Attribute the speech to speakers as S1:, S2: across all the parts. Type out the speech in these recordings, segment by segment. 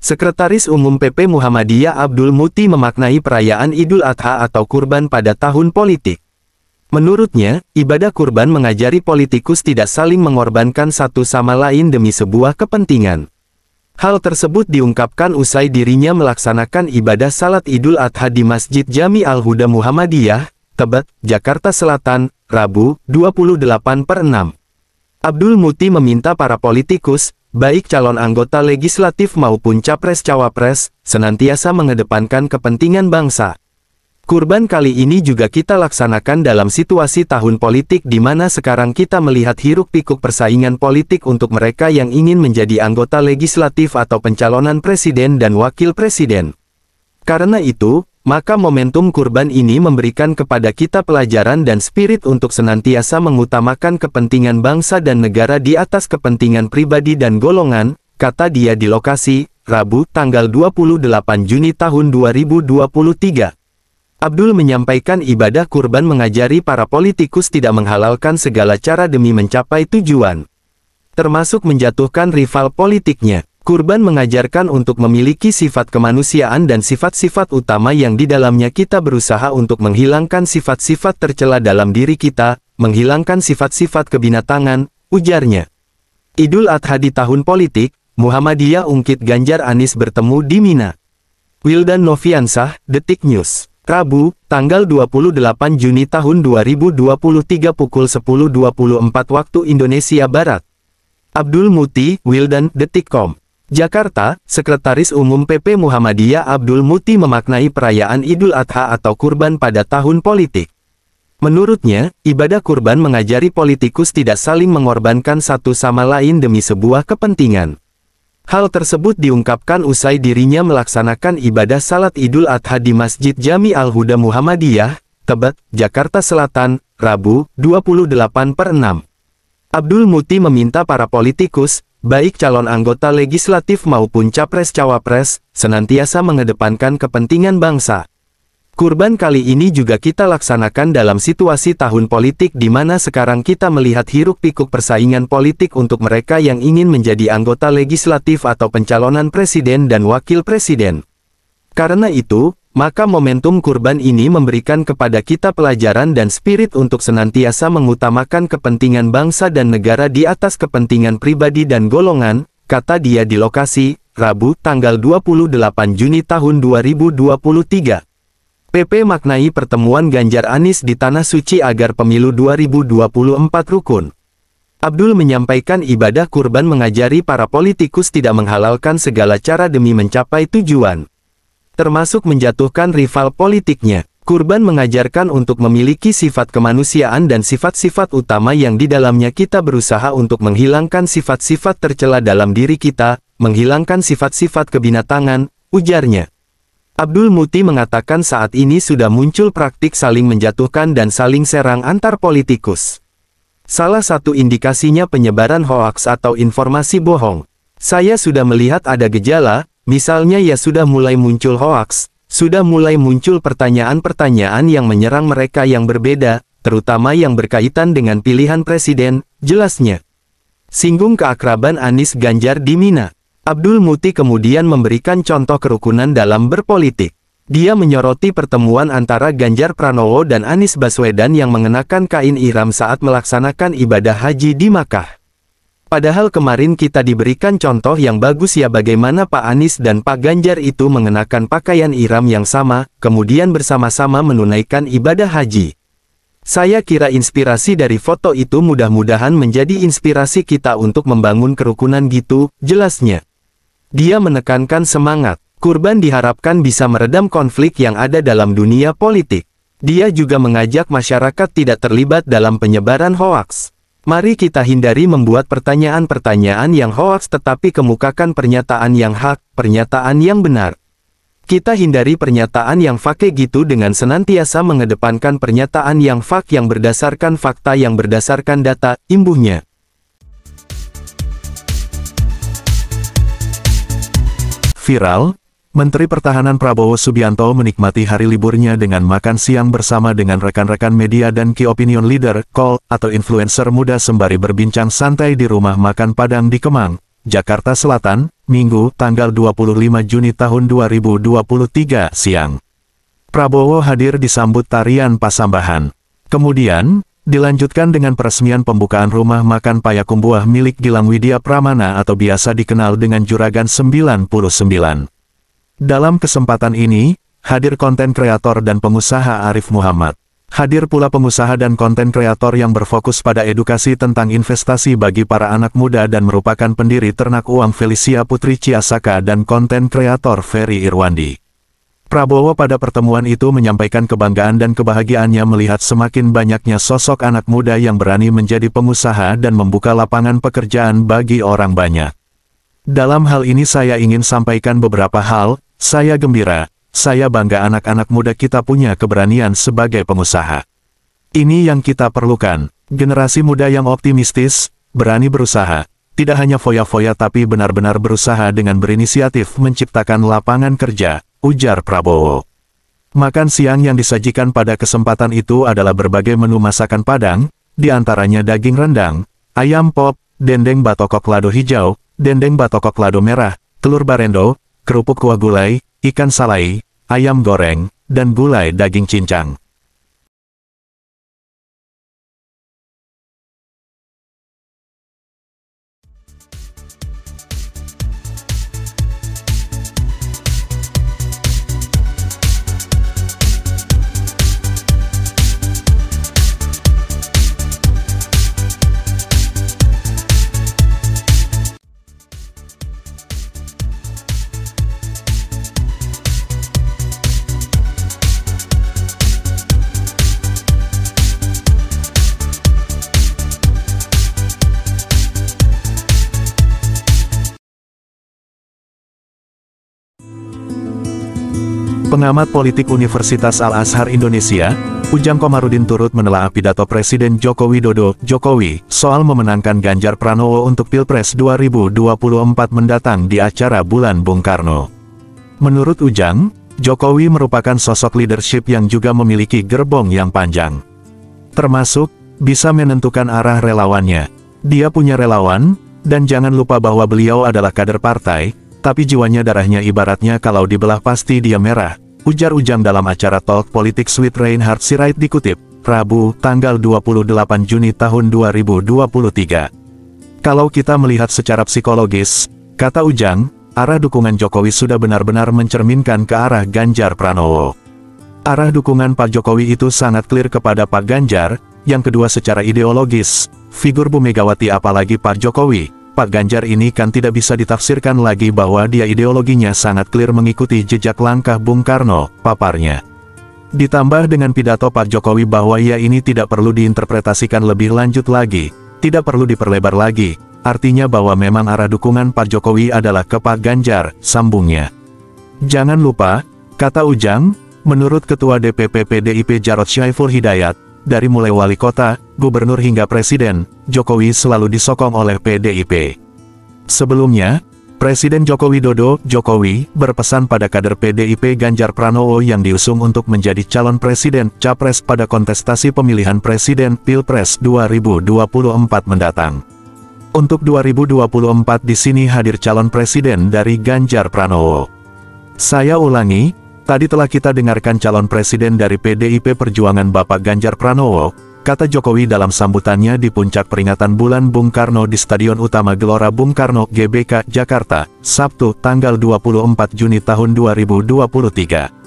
S1: Sekretaris Umum PP Muhammadiyah Abdul Muti memaknai perayaan Idul Adha atau kurban pada tahun politik. Menurutnya, ibadah kurban mengajari politikus tidak saling mengorbankan satu sama lain demi sebuah kepentingan. Hal tersebut diungkapkan usai dirinya melaksanakan ibadah salat Idul Adha di Masjid Jami Al-Huda Muhammadiyah, Tebet, Jakarta Selatan, Rabu, 28/6. Abdul Muti meminta para politikus, baik calon anggota legislatif maupun capres-cawapres, senantiasa mengedepankan kepentingan bangsa. Kurban kali ini juga kita laksanakan dalam situasi tahun politik di mana sekarang kita melihat hiruk-pikuk persaingan politik untuk mereka yang ingin menjadi anggota legislatif atau pencalonan presiden dan wakil presiden. Karena itu, maka momentum kurban ini memberikan kepada kita pelajaran dan spirit untuk senantiasa mengutamakan kepentingan bangsa dan negara di atas kepentingan pribadi dan golongan, kata dia di lokasi, Rabu, tanggal 28 Juni tahun 2023. Abdul menyampaikan ibadah kurban mengajari para politikus tidak menghalalkan segala cara demi mencapai tujuan, termasuk menjatuhkan rival politiknya. Kurban mengajarkan untuk memiliki sifat kemanusiaan dan sifat-sifat utama yang di dalamnya kita berusaha untuk menghilangkan sifat-sifat tercela dalam diri kita, menghilangkan sifat-sifat kebinatangan, ujarnya. Idul Adha di tahun politik, Muhammadiyah ungkit Ganjar Anies bertemu di Mina. Wildan Noviansah, Detik News. Rabu, tanggal 28 Juni tahun 2023 pukul 10.24 waktu Indonesia Barat. Abdul Muti, Wildan, Detik.com. Jakarta, Sekretaris Umum PP Muhammadiyah Abdul Muti memaknai perayaan Idul Adha atau kurban pada tahun politik. Menurutnya, ibadah kurban mengajari politikus tidak saling mengorbankan satu sama lain demi sebuah kepentingan. Hal tersebut diungkapkan usai dirinya melaksanakan ibadah salat Idul Adha di Masjid Jami Al-Huda Muhammadiyah, Tebet, Jakarta Selatan, Rabu, 28/6. Abdul Muti meminta para politikus, baik calon anggota legislatif maupun capres-cawapres, senantiasa mengedepankan kepentingan bangsa. Kurban kali ini juga kita laksanakan dalam situasi tahun politik di mana sekarang kita melihat hiruk-pikuk persaingan politik untuk mereka yang ingin menjadi anggota legislatif atau pencalonan presiden dan wakil presiden. Karena itu, maka momentum kurban ini memberikan kepada kita pelajaran dan spirit untuk senantiasa mengutamakan kepentingan bangsa dan negara di atas kepentingan pribadi dan golongan, kata dia di lokasi, Rabu, tanggal 28 Juni tahun 2023. PP maknai pertemuan Ganjar Anies di Tanah Suci agar pemilu 2024 rukun. Abdul menyampaikan ibadah kurban mengajari para politikus tidak menghalalkan segala cara demi mencapai tujuan, termasuk menjatuhkan rival politiknya. Kurban mengajarkan untuk memiliki sifat kemanusiaan dan sifat-sifat utama yang di dalamnya kita berusaha untuk menghilangkan sifat-sifat tercela dalam diri kita, menghilangkan sifat-sifat kebinatangan, ujarnya. Abdul Muti mengatakan saat ini sudah muncul praktik saling menjatuhkan dan saling serang antar politikus. Salah satu indikasinya penyebaran hoaks atau informasi bohong. Saya sudah melihat ada gejala, misalnya ya sudah mulai muncul hoaks, sudah mulai muncul pertanyaan-pertanyaan yang menyerang mereka yang berbeda, terutama yang berkaitan dengan pilihan presiden, jelasnya. Singgung keakraban Anies Ganjar di Mina. Abdul Muti kemudian memberikan contoh kerukunan dalam berpolitik. Dia menyoroti pertemuan antara Ganjar Pranowo dan Anies Baswedan yang mengenakan kain ihram saat melaksanakan ibadah haji di Makkah. Padahal kemarin kita diberikan contoh yang bagus ya bagaimana Pak Anies dan Pak Ganjar itu mengenakan pakaian ihram yang sama, kemudian bersama-sama menunaikan ibadah haji. Saya kira inspirasi dari foto itu mudah-mudahan menjadi inspirasi kita untuk membangun kerukunan gitu, jelasnya. Dia menekankan semangat kurban diharapkan bisa meredam konflik yang ada dalam dunia politik. Dia juga mengajak masyarakat tidak terlibat dalam penyebaran hoaks. Mari kita hindari membuat pertanyaan-pertanyaan yang hoaks tetapi kemukakan pernyataan yang hak, pernyataan yang benar. Kita hindari pernyataan yang fake gitu dengan senantiasa mengedepankan pernyataan yang fak yang berdasarkan fakta yang berdasarkan data, imbuhnya.
S2: Viral, Menteri Pertahanan Prabowo Subianto menikmati hari liburnya dengan makan siang bersama dengan rekan-rekan media dan key opinion leader, KOL, atau influencer muda sembari berbincang santai di rumah makan Padang di Kemang, Jakarta Selatan, Minggu, tanggal 25 Juni tahun 2023, siang. Prabowo hadir disambut tarian Pasambahan. Kemudian, dilanjutkan dengan peresmian pembukaan rumah makan Payakumbuh milik Gilang Widya Pramana atau biasa dikenal dengan Juragan 99. Dalam kesempatan ini, hadir konten kreator dan pengusaha Arif Muhammad. Hadir pula pengusaha dan konten kreator yang berfokus pada edukasi tentang investasi bagi para anak muda dan merupakan pendiri Ternak Uang Felicia Putri Ciasaka dan konten kreator Ferry Irwandi. Prabowo pada pertemuan itu menyampaikan kebanggaan dan kebahagiaannya melihat semakin banyaknya sosok anak muda yang berani menjadi pengusaha dan membuka lapangan pekerjaan bagi orang banyak. Dalam hal ini saya ingin sampaikan beberapa hal, saya gembira. Saya bangga anak-anak muda kita punya keberanian sebagai pengusaha. Ini yang kita perlukan, generasi muda yang optimistis, berani berusaha, tidak hanya foya-foya tapi benar-benar berusaha dengan berinisiatif menciptakan lapangan kerja, ujar Prabowo. Makan siang yang disajikan pada kesempatan itu adalah berbagai menu masakan Padang, di antaranya daging rendang, ayam pop, dendeng batokok lado hijau, dendeng batokok lado merah, telur barendo, kerupuk kuah gulai, ikan salai, ayam goreng, dan gulai daging cincang. Pengamat politik Universitas Al-Azhar Indonesia, Ujang Komarudin turut menelaah pidato Presiden Joko Widodo, Jokowi, soal memenangkan Ganjar Pranowo untuk Pilpres 2024 mendatang di acara Bulan Bung Karno. Menurut Ujang, Jokowi merupakan sosok leadership yang juga memiliki gerbong yang panjang. Termasuk, bisa menentukan arah relawannya. Dia punya relawan, dan jangan lupa bahwa beliau adalah kader partai, tapi jiwanya darahnya ibaratnya kalau dibelah pasti dia merah, ujar Ujang dalam acara Talk Politics with Reinhard Sirait dikutip, Rabu, tanggal 28 Juni tahun 2023. Kalau kita melihat secara psikologis, kata Ujang, arah dukungan Jokowi sudah benar-benar mencerminkan ke arah Ganjar Pranowo. Arah dukungan Pak Jokowi itu sangat clear kepada Pak Ganjar, yang kedua secara ideologis, figur Bu Megawati apalagi Pak Jokowi. Pak Ganjar ini kan tidak bisa ditafsirkan lagi bahwa dia ideologinya sangat clear mengikuti jejak langkah Bung Karno, paparnya. Ditambah dengan pidato Pak Jokowi bahwa ia ini tidak perlu diinterpretasikan lebih lanjut lagi, tidak perlu diperlebar lagi, artinya bahwa memang arah dukungan Pak Jokowi adalah ke Pak Ganjar, sambungnya. Jangan lupa, kata Ujang, menurut Ketua DPP PDIP Jarod Syaiful Hidayat, dari mulai wali kota, gubernur hingga presiden, Jokowi selalu disokong oleh PDIP. Sebelumnya, Presiden Joko Widodo, Jokowi, berpesan pada kader PDIP Ganjar Pranowo yang diusung untuk menjadi calon presiden, capres pada kontestasi pemilihan presiden Pilpres 2024 mendatang. Untuk 2024 di sini hadir calon presiden dari Ganjar Pranowo. Saya ulangi, tadi telah kita dengarkan calon presiden dari PDIP Perjuangan Bapak Ganjar Pranowo, kata Jokowi dalam sambutannya di puncak peringatan Bulan Bung Karno di Stadion Utama Gelora Bung Karno, GBK, Jakarta, Sabtu, tanggal 24 Juni tahun 2023.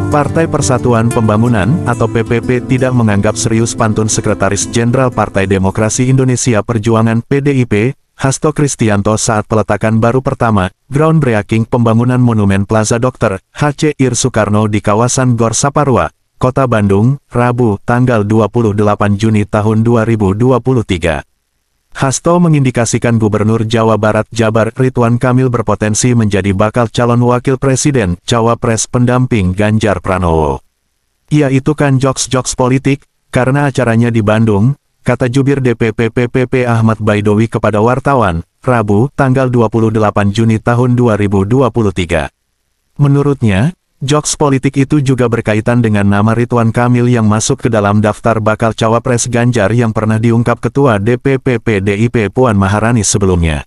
S2: Partai Persatuan Pembangunan, atau PPP tidak menganggap serius pantun Sekretaris Jenderal Partai Demokrasi Indonesia Perjuangan PDIP, Hasto Kristianto saat peletakan baru pertama, groundbreaking pembangunan Monumen Plaza Dr. H.C. Ir Soekarno di kawasan Gor Saparua, Kota Bandung, Rabu, tanggal 28 Juni tahun 2023. Hasto mengindikasikan Gubernur Jawa Barat Jabar Ridwan Kamil berpotensi menjadi bakal calon wakil presiden, cawapres pendamping Ganjar Pranowo. Ya itu kan jokes-jokes politik, karena acaranya di Bandung, kata jubir DPP PPP Ahmad Baidowi kepada wartawan, Rabu, tanggal 28 Juni tahun 2023. Menurutnya, Jokes politik itu juga berkaitan dengan nama Ridwan Kamil yang masuk ke dalam daftar bakal cawapres Ganjar yang pernah diungkap Ketua DPP PDIP Puan Maharani sebelumnya.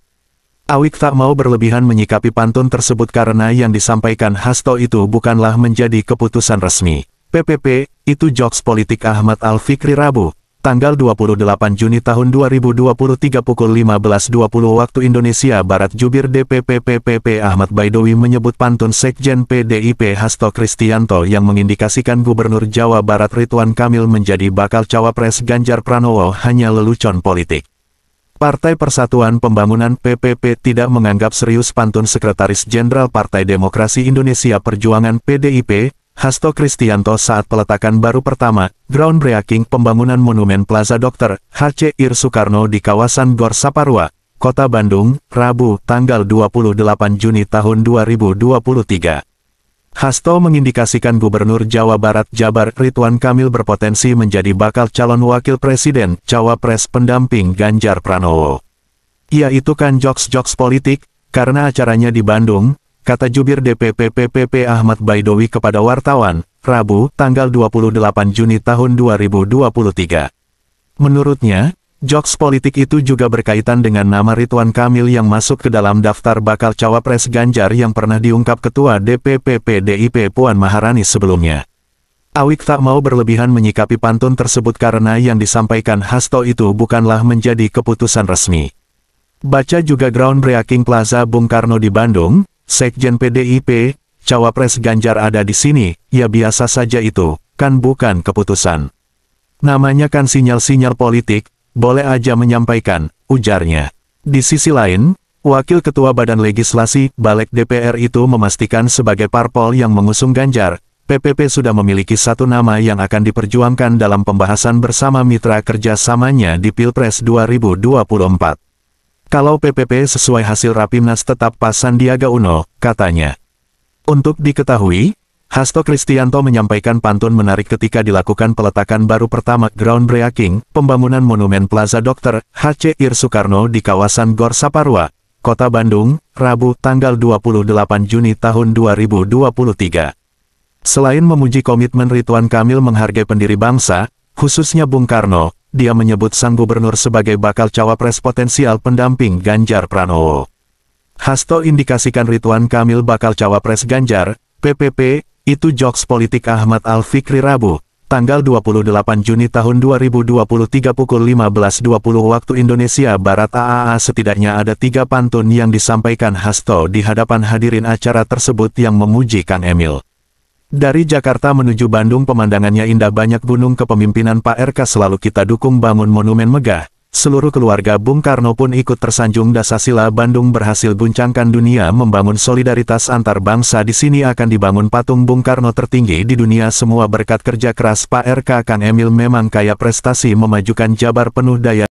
S2: Awik tak mau berlebihan menyikapi pantun tersebut karena yang disampaikan Hasto itu bukanlah menjadi keputusan resmi. PPP, itu jokes politik Ahmad Al-Fikri Rabu, tanggal 28 Juni tahun 2023 pukul 15.20 waktu Indonesia Barat. Jubir DPP PPP Ahmad Baidowi menyebut pantun Sekjen PDIP Hasto Kristianto yang mengindikasikan Gubernur Jawa Barat Ridwan Kamil menjadi bakal cawapres Ganjar Pranowo hanya lelucon politik. Partai Persatuan Pembangunan PPP tidak menganggap serius pantun Sekretaris Jenderal Partai Demokrasi Indonesia Perjuangan PDIP, Hasto Kristianto saat peletakan baru pertama, groundbreaking pembangunan Monumen Plaza Dr. H.C. Ir Soekarno di kawasan Gor Saparua, Kota Bandung, Rabu, tanggal 28 Juni tahun 2023. Hasto mengindikasikan Gubernur Jawa Barat Jabar Ridwan Kamil berpotensi menjadi bakal calon wakil presiden, cawapres pendamping Ganjar Pranowo. Ya itu kan jokes-jokes politik, karena acaranya di Bandung, kata jubir DPP PPP Ahmad Baidowi kepada wartawan, Rabu, tanggal 28 Juni tahun 2023. Menurutnya, jokes politik itu juga berkaitan dengan nama Ridwan Kamil yang masuk ke dalam daftar bakal cawapres Ganjar yang pernah diungkap Ketua DPP PDIP Puan Maharani sebelumnya. Awik tak mau berlebihan menyikapi pantun tersebut karena yang disampaikan Hasto itu bukanlah menjadi keputusan resmi. Baca juga groundbreaking Plaza Bung Karno di Bandung, Sekjen PDIP, cawapres Ganjar ada di sini, ya biasa saja itu, kan bukan keputusan. Namanya kan sinyal-sinyal politik, boleh aja menyampaikan, ujarnya. Di sisi lain, Wakil Ketua Badan Legislasi, Balik DPR itu memastikan sebagai parpol yang mengusung Ganjar, PPP sudah memiliki satu nama yang akan diperjuangkan dalam pembahasan bersama mitra kerjasamanya di Pilpres 2024. Kalau PPP sesuai hasil Rapimnas tetap pas Sandiaga Uno, katanya. Untuk diketahui, Hasto Kristianto menyampaikan pantun menarik ketika dilakukan peletakan baru pertama groundbreaking pembangunan Monumen Plaza Dr. H.C. Ir Soekarno di kawasan Gor Saparua, Kota Bandung, Rabu, tanggal 28 Juni tahun 2023. Selain memuji komitmen Ridwan Kamil menghargai pendiri bangsa, khususnya Bung Karno, dia menyebut sang gubernur sebagai bakal cawapres potensial pendamping Ganjar Pranowo. Hasto indikasikan Ridwan Kamil bakal cawapres Ganjar, PPP, itu jokes politik Ahmad Al-Fikri Rabu, tanggal 28 Juni tahun 2023 pukul 15.20 waktu Indonesia Barat. Setidaknya ada 3 pantun yang disampaikan Hasto di hadapan hadirin acara tersebut yang memuji Kang Emil. Dari Jakarta menuju Bandung pemandangannya indah, banyak gunung, kepemimpinan Pak RK selalu kita dukung, bangun monumen megah. Seluruh keluarga Bung Karno pun ikut tersanjung, Dasasila Bandung berhasil guncangkan dunia, membangun solidaritas antar bangsa. Di sini akan dibangun patung Bung Karno tertinggi di dunia, semua berkat kerja keras Pak RK. Kang Emil memang kaya prestasi memajukan Jabar penuh daya.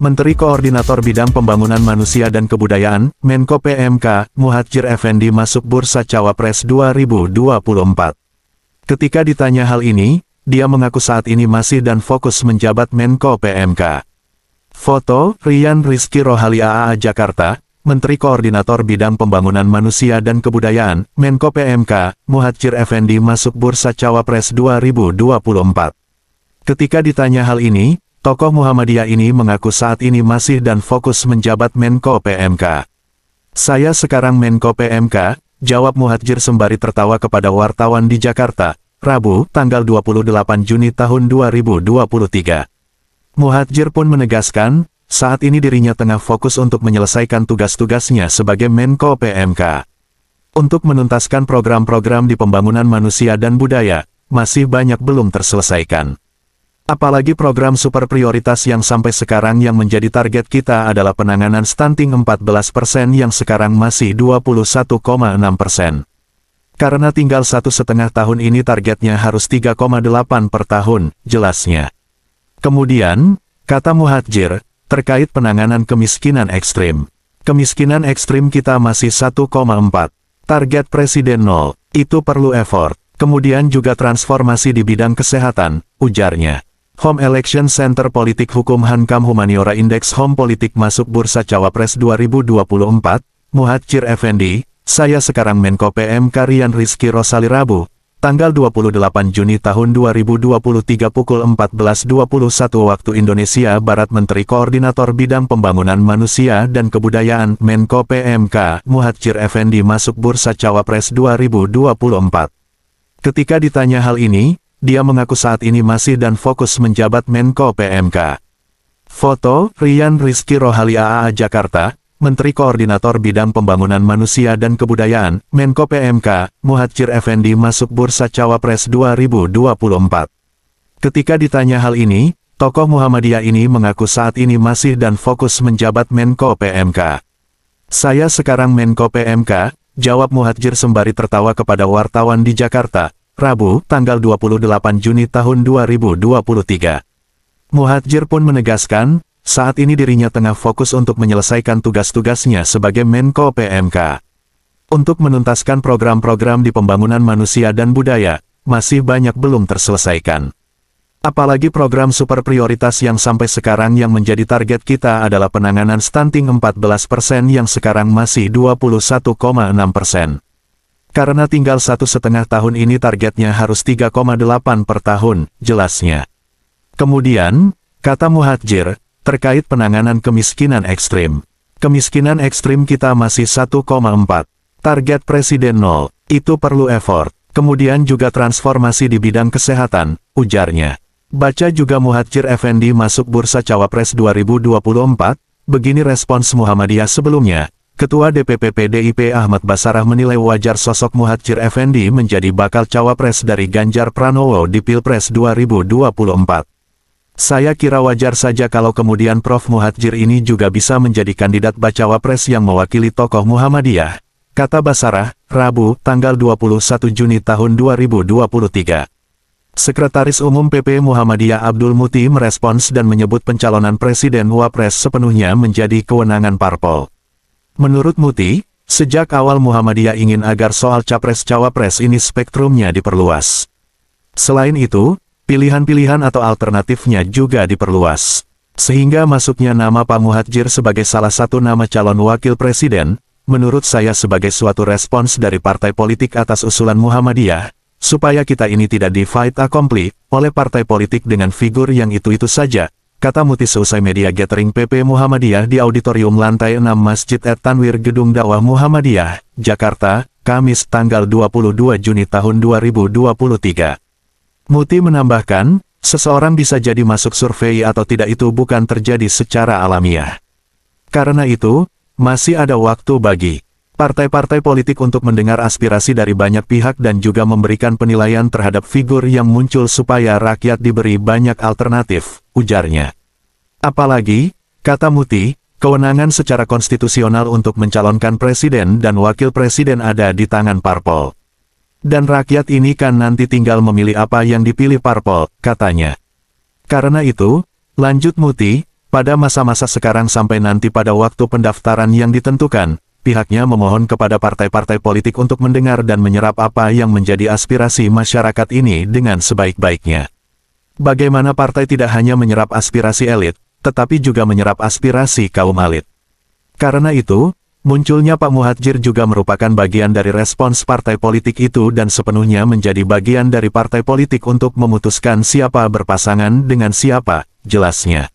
S2: Menteri Koordinator Bidang Pembangunan Manusia dan Kebudayaan, Menko PMK, Muhadjir Effendi masuk bursa Cawapres 2024. Ketika ditanya hal ini, dia mengaku saat ini masih dan fokus menjabat Menko PMK. Foto, Rian Rizky Rohali AAA Jakarta, Menteri Koordinator Bidang Pembangunan Manusia dan Kebudayaan, Menko PMK, Muhadjir Effendi masuk bursa Cawapres 2024. Ketika ditanya hal ini, tokoh Muhammadiyah ini mengaku saat ini masih dan fokus menjabat Menko PMK. Saya sekarang Menko PMK, jawab Muhadjir sembari tertawa kepada wartawan di Jakarta, Rabu, tanggal 28 Juni tahun 2023. Muhadjir pun menegaskan, saat ini dirinya tengah fokus untuk menyelesaikan tugas-tugasnya sebagai Menko PMK. Untuk menuntaskan program-program di pembangunan manusia dan budaya, masih banyak belum terselesaikan. Apalagi program super prioritas yang sampai sekarang yang menjadi target kita adalah penanganan stunting 14% yang sekarang masih 21,6%. Karena tinggal 1,5 tahun ini targetnya harus 3,8 per tahun, jelasnya. Kemudian, kata Muhadjir, terkait penanganan kemiskinan ekstrim. Kemiskinan ekstrim kita masih 1,4. Target Presiden 0. Itu perlu effort. Kemudian juga transformasi di bidang kesehatan, ujarnya. Home Election Center Politik Hukum Hankam Humaniora Indeks Home Politik masuk Bursa Cawapres 2024, Muhadjir Effendi, saya sekarang Menko PMK Rian Rizky Rosali Rabu, tanggal 28 Juni tahun 2023 pukul 14.21 waktu Indonesia Barat Menteri Koordinator Bidang Pembangunan Manusia dan Kebudayaan Menko PMK Muhadjir Effendi masuk Bursa Cawapres 2024. Ketika ditanya hal ini, dia mengaku saat ini masih dan fokus menjabat Menko PMK. Foto, Rian Rizky Rohali AAA Jakarta, Menteri Koordinator Bidang Pembangunan Manusia dan Kebudayaan, Menko PMK, Muhadjir Effendi masuk Bursa Cawapres 2024. Ketika ditanya hal ini, tokoh Muhammadiyah ini mengaku saat ini masih dan fokus menjabat Menko PMK. Saya sekarang Menko PMK, jawab Muhadjir sembari tertawa kepada wartawan di Jakarta, Rabu, tanggal 28 Juni tahun 2023. Muhadjir pun menegaskan, saat ini dirinya tengah fokus untuk menyelesaikan tugas-tugasnya sebagai Menko PMK. Untuk menuntaskan program-program di pembangunan manusia dan budaya, masih banyak belum terselesaikan. Apalagi program super prioritas yang sampai sekarang yang menjadi target kita adalah penanganan stunting 14% yang sekarang masih 21,6%. Karena tinggal 1,5 tahun ini targetnya harus 3,8 per tahun, jelasnya. Kemudian, kata Muhadjir, terkait penanganan kemiskinan ekstrim. Kemiskinan ekstrim kita masih 1,4. Target Presiden 0. Itu perlu effort. Kemudian juga transformasi di bidang kesehatan, ujarnya. Baca juga Muhadjir Effendi masuk Bursa Cawapres 2024, begini respons Muhammadiyah sebelumnya. Ketua DPP PDIP Ahmad Basarah menilai wajar sosok Muhadjir Effendi menjadi bakal Cawapres dari Ganjar Pranowo di Pilpres 2024. Saya kira wajar saja kalau kemudian Prof. Muhadjir ini juga bisa menjadi kandidat bacawa pres yang mewakili tokoh Muhammadiyah, kata Basarah, Rabu, tanggal 21 Juni tahun 2023. Sekretaris Umum PP Muhammadiyah Abdul Muti merespons dan menyebut pencalonan Presiden Wapres sepenuhnya menjadi kewenangan parpol. Menurut Muti, sejak awal Muhammadiyah ingin agar soal Capres-Cawapres ini spektrumnya diperluas. Selain itu, pilihan-pilihan atau alternatifnya juga diperluas. Sehingga masuknya nama Pak Muhadjir sebagai salah satu nama calon wakil presiden, menurut saya sebagai suatu respons dari partai politik atas usulan Muhammadiyah, supaya kita ini tidak di-fait accompli oleh partai politik dengan figur yang itu-itu saja, kata Muti seusai media gathering PP Muhammadiyah di auditorium lantai 6 Masjid At-Tanwir Gedung Dakwah Muhammadiyah, Jakarta, Kamis tanggal 22 Juni tahun 2023. Muti menambahkan, seseorang bisa jadi masuk survei atau tidak itu bukan terjadi secara alamiah. Karena itu, masih ada waktu bagi partai-partai politik untuk mendengar aspirasi dari banyak pihak dan juga memberikan penilaian terhadap figur yang muncul supaya rakyat diberi banyak alternatif, ujarnya. Apalagi, kata Muti, kewenangan secara konstitusional untuk mencalonkan presiden dan wakil presiden ada di tangan parpol. Dan rakyat ini kan nanti tinggal memilih apa yang dipilih parpol, katanya. Karena itu, lanjut Muti, pada masa-masa sekarang sampai nanti pada waktu pendaftaran yang ditentukan, pihaknya memohon kepada partai-partai politik untuk mendengar dan menyerap apa yang menjadi aspirasi masyarakat ini dengan sebaik-baiknya. Bagaimana partai tidak hanya menyerap aspirasi elit, tetapi juga menyerap aspirasi kaum elit. Karena itu, munculnya Pak Muhadjir juga merupakan bagian dari respons partai politik itu dan sepenuhnya menjadi bagian dari partai politik untuk memutuskan siapa berpasangan dengan siapa, jelasnya.